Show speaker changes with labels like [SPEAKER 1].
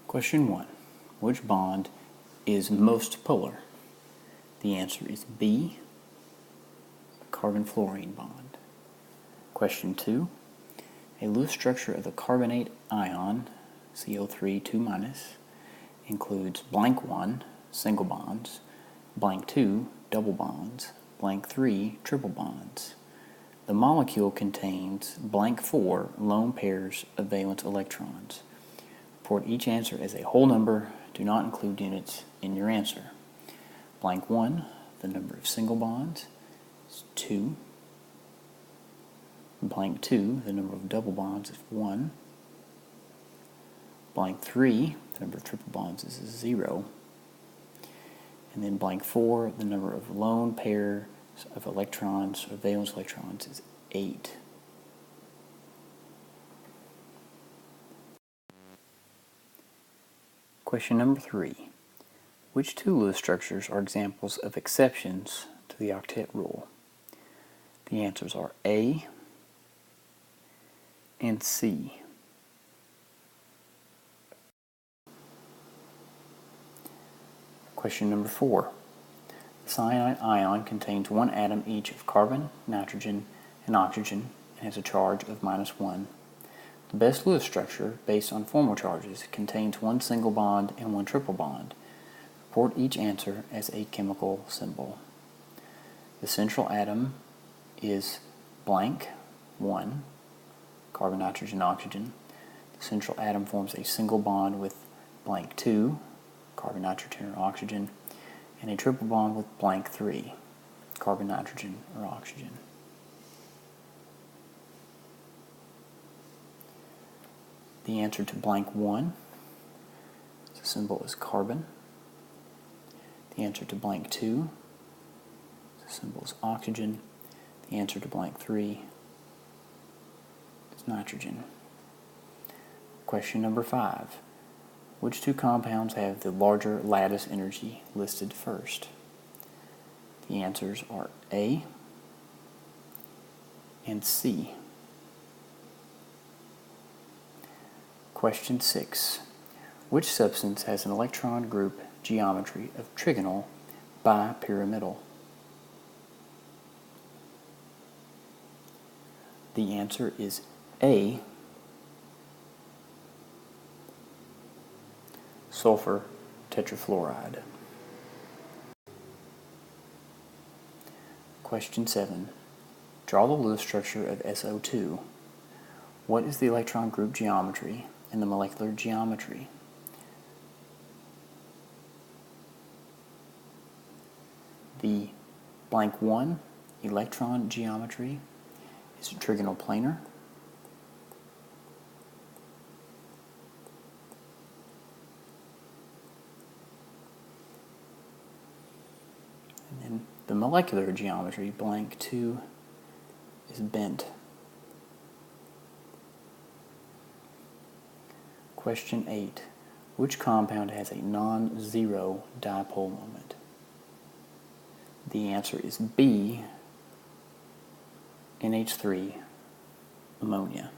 [SPEAKER 1] Question 1. Which bond is most polar? The answer is B, carbon-fluorine bond. Question 2. A Lewis structure of the carbonate ion, CO3 2-, includes blank 1, single bonds, blank 2, double bonds, blank 3, triple bonds. The molecule contains blank 4 lone pairs of valence electrons. Report each answer as a whole number. Do not include units in your answer. Blank 1, the number of single bonds, is 2. Blank 2, the number of double bonds is 1. Blank 3, the number of triple bonds is 0. And then blank 4, the number of lone pairs of electrons, or valence electrons, is 8. Question number 3. Which two Lewis structures are examples of exceptions to the octet rule? The answers are A and C. Question number 4. The cyanide ion contains one atom each of carbon, nitrogen, and oxygen and has a charge of -1. The best Lewis structure, based on formal charges, contains one single bond and one triple bond. Report each answer as a chemical symbol. The central atom is blank 1, carbon, nitrogen, oxygen. The central atom forms a single bond with blank 2, carbon, nitrogen, or oxygen, and a triple bond with blank 3, carbon, nitrogen, or oxygen. The answer to blank 1, the symbol is carbon. The answer to blank 2, the symbol is oxygen. The answer to blank 3 is nitrogen. Question number 5. Which two compounds have the larger lattice energy listed first? The answers are A and C. Question 6. Which substance has an electron group geometry of trigonal bipyramidal? The answer is A, sulfur tetrafluoride. Question 7. Draw the Lewis structure of SO2. What is the electron group geometry and the molecular geometry? The blank 1 electron geometry is trigonal planar. And then the molecular geometry, blank 2, is bent. Question 8. Which compound has a non-zero dipole moment? The answer is B, NH3, ammonia.